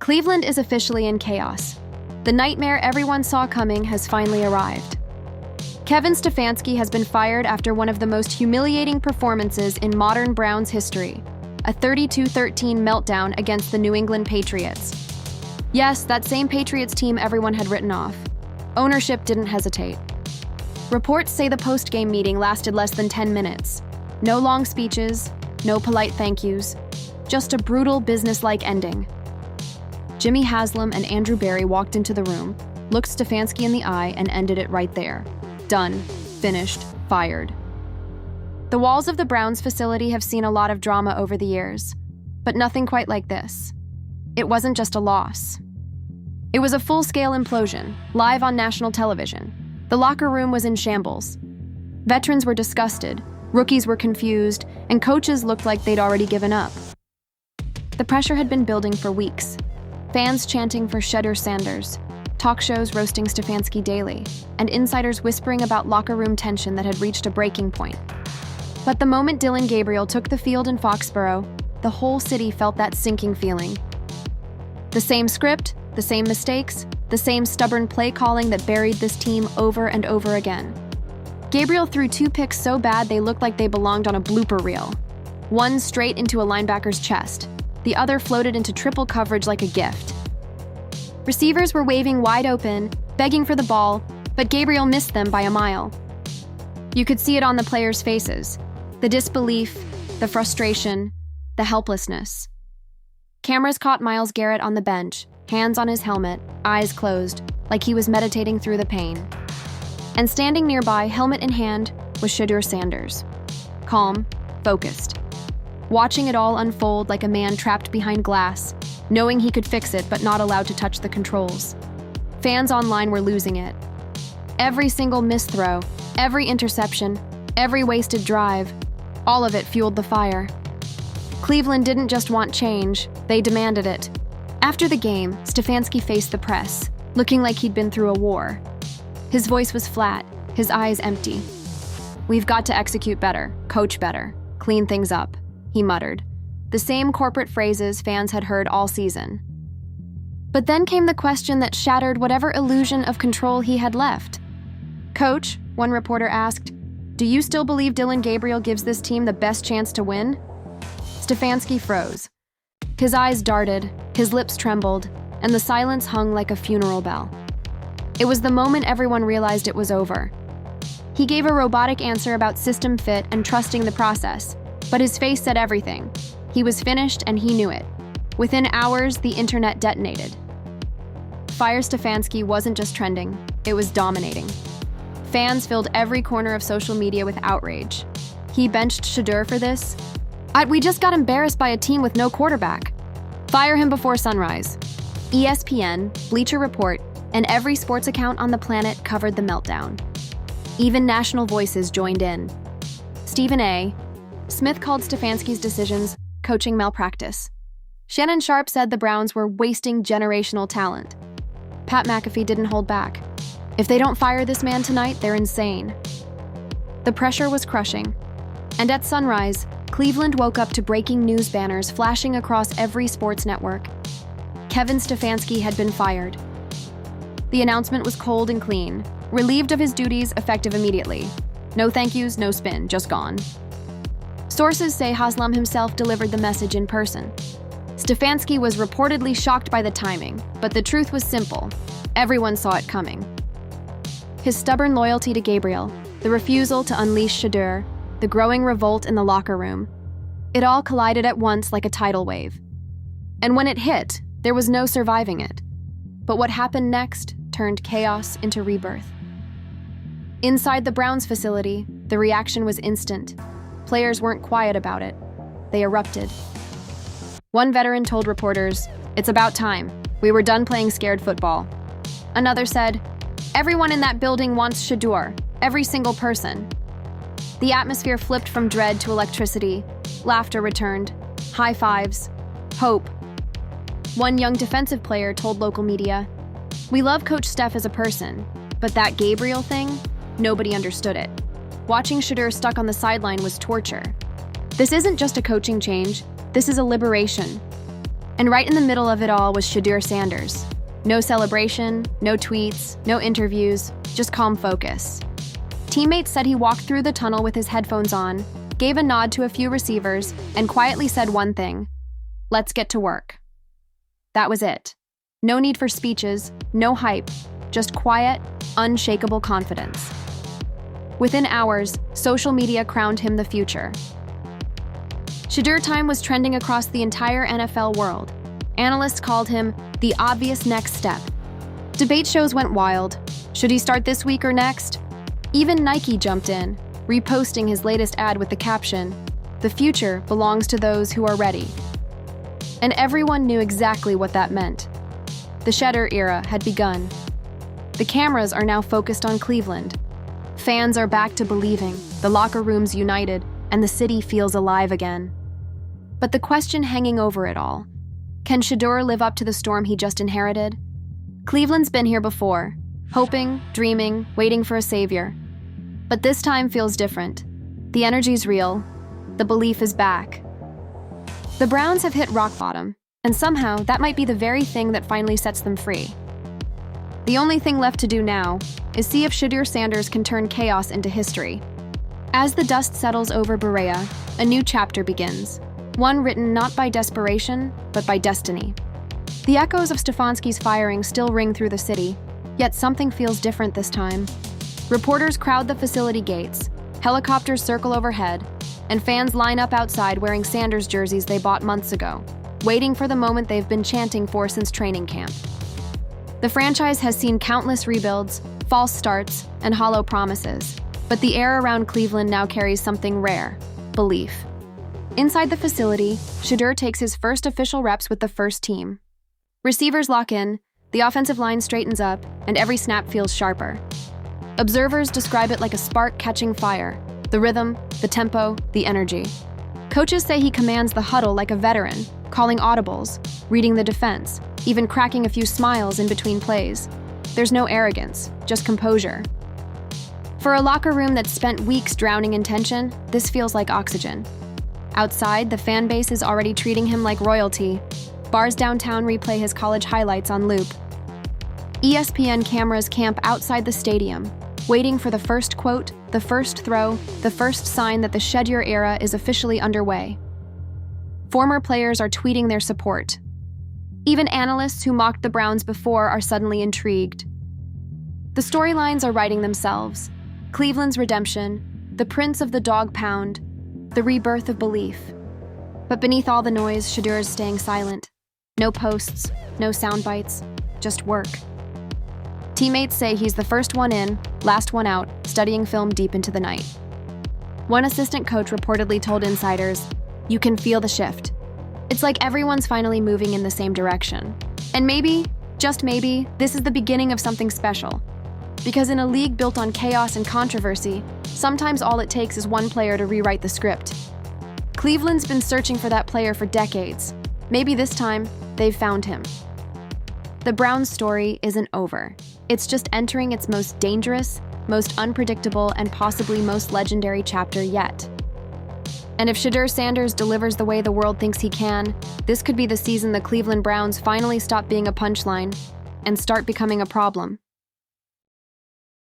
Cleveland is officially in chaos. The nightmare everyone saw coming has finally arrived. Kevin Stefanski has been fired after one of the most humiliating performances in modern Browns history, a 32-13 meltdown against the New England Patriots. Yes, that same Patriots team everyone had written off. Ownership didn't hesitate. Reports say the post-game meeting lasted less than 10 minutes. No long speeches, no polite thank yous, just a brutal business-like ending. Jimmy Haslam and Andrew Berry walked into the room, looked Stefanski in the eye, and ended it right there. Done, finished, fired. The walls of the Browns facility have seen a lot of drama over the years, but nothing quite like this. It wasn't just a loss. It was a full-scale implosion, live on national television. The locker room was in shambles. Veterans were disgusted, rookies were confused, and coaches looked like they'd already given up. The pressure had been building for weeks. Fans chanting for Shedeur Sanders, talk shows roasting Stefanski daily, and insiders whispering about locker room tension that had reached a breaking point. But the moment Dylan Gabriel took the field in Foxborough, the whole city felt that sinking feeling. The same script, the same mistakes, the same stubborn play calling that buried this team over and over again. Gabriel threw 2 picks so bad they looked like they belonged on a blooper reel. One straight into a linebacker's chest. The other floated into triple coverage like a gift. Receivers were waving wide open, begging for the ball, but Gabriel missed them by a mile. You could see it on the players' faces. The disbelief, the frustration, the helplessness. Cameras caught Myles Garrett on the bench, hands on his helmet, eyes closed, like he was meditating through the pain. And standing nearby, helmet in hand, was Shedeur Sanders. Calm, focused. Watching it all unfold like a man trapped behind glass, knowing he could fix it but not allowed to touch the controls. Fans online were losing it. Every single missed throw, every interception, every wasted drive, all of it fueled the fire. Cleveland didn't just want change, they demanded it. After the game, Stefanski faced the press, looking like he'd been through a war. His voice was flat, his eyes empty. "We've got to execute better, coach better, clean things up," he muttered, the same corporate phrases fans had heard all season. But then came the question that shattered whatever illusion of control he had left. "Coach," one reporter asked, "do you still believe Dylan Gabriel gives this team the best chance to win?" Stefanski froze. His eyes darted, his lips trembled, and the silence hung like a funeral bell. It was the moment everyone realized it was over. He gave a robotic answer about system fit and trusting the process, but his face said everything. He was finished and he knew it. Within hours, the internet detonated. Fire Stefanski wasn't just trending, it was dominating. Fans filled every corner of social media with outrage. He benched Shedeur for this? We just got embarrassed by a team with no quarterback. Fire him before sunrise. ESPN, Bleacher Report, and every sports account on the planet covered the meltdown. Even national voices joined in. Stephen A. Smith called Stefanski's decisions coaching malpractice. Shannon Sharpe said the Browns were wasting generational talent. Pat McAfee didn't hold back. If they don't fire this man tonight, they're insane. The pressure was crushing. And at sunrise, Cleveland woke up to breaking news banners flashing across every sports network. Kevin Stefanski had been fired. The announcement was cold and clean, relieved of his duties effective immediately. No thank yous, no spin, just gone. Sources say Haslam himself delivered the message in person. Stefanski was reportedly shocked by the timing, but the truth was simple. Everyone saw it coming. His stubborn loyalty to Gabriel, the refusal to unleash Shedeur, the growing revolt in the locker room. It all collided at once like a tidal wave. And when it hit, there was no surviving it. But what happened next turned chaos into rebirth. Inside the Browns facility, the reaction was instant. Players weren't quiet about it. They erupted. One veteran told reporters, "It's about time. We were done playing scared football." Another said, "Everyone in that building wants Shedeur, every single person." The atmosphere flipped from dread to electricity. Laughter returned. High fives. Hope. One young defensive player told local media, "We love Coach Steph as a person, but that Gabriel thing, nobody understood it. Watching Shedeur stuck on the sideline was torture. This isn't just a coaching change, this is a liberation." And right in the middle of it all was Shedeur Sanders. No celebration, no tweets, no interviews, just calm focus. Teammates said he walked through the tunnel with his headphones on, gave a nod to a few receivers, and quietly said one thing: "Let's get to work." That was it. No need for speeches, no hype, just quiet, unshakable confidence. Within hours, social media crowned him the future. Shedeur time was trending across the entire NFL world. Analysts called him the obvious next step. Debate shows went wild. Should he start this week or next? Even Nike jumped in, reposting his latest ad with the caption, "The future belongs to those who are ready." And everyone knew exactly what that meant. The Shedeur era had begun. The cameras are now focused on Cleveland. Fans are back to believing, the locker room's united, and the city feels alive again. But the question hanging over it all: can Shedeur live up to the storm he just inherited? Cleveland's been here before, hoping, dreaming, waiting for a savior. But this time feels different. The energy's real. The belief is back. The Browns have hit rock bottom, and somehow that might be the very thing that finally sets them free. The only thing left to do now is see if Shedeur Sanders can turn chaos into history. As the dust settles over Berea, a new chapter begins, one written not by desperation, but by destiny. The echoes of Stefanski's firing still ring through the city, yet something feels different this time. Reporters crowd the facility gates, helicopters circle overhead, and fans line up outside wearing Sanders jerseys they bought months ago, waiting for the moment they've been chanting for since training camp. The franchise has seen countless rebuilds, false starts, and hollow promises, but the air around Cleveland now carries something rare: belief. Inside the facility, Shedeur takes his first official reps with the first team. Receivers lock in, the offensive line straightens up, and every snap feels sharper. Observers describe it like a spark catching fire: the rhythm, the tempo, the energy. Coaches say he commands the huddle like a veteran, calling audibles, reading the defense, even cracking a few smiles in between plays. There's no arrogance, just composure. For a locker room that's spent weeks drowning in tension, this feels like oxygen. Outside, the fan base is already treating him like royalty. Bars downtown replay his college highlights on loop. ESPN cameras camp outside the stadium, waiting for the first quote, the first throw, the first sign that the Shedeur era is officially underway. Former players are tweeting their support. Even analysts who mocked the Browns before are suddenly intrigued. The storylines are writing themselves: Cleveland's redemption, the prince of the dog pound, the rebirth of belief. But beneath all the noise, Shedeur is staying silent. No posts, no sound bites, just work. Teammates say he's the first one in, last one out, studying film deep into the night. One assistant coach reportedly told insiders, "You can feel the shift. It's like everyone's finally moving in the same direction. And maybe, just maybe, this is the beginning of something special. Because in a league built on chaos and controversy, sometimes all it takes is one player to rewrite the script. Cleveland's been searching for that player for decades. Maybe this time, they've found him." The Browns' story isn't over. It's just entering its most dangerous, most unpredictable, and possibly most legendary chapter yet. And if Shedeur Sanders delivers the way the world thinks he can, this could be the season the Cleveland Browns finally stop being a punchline and start becoming a problem.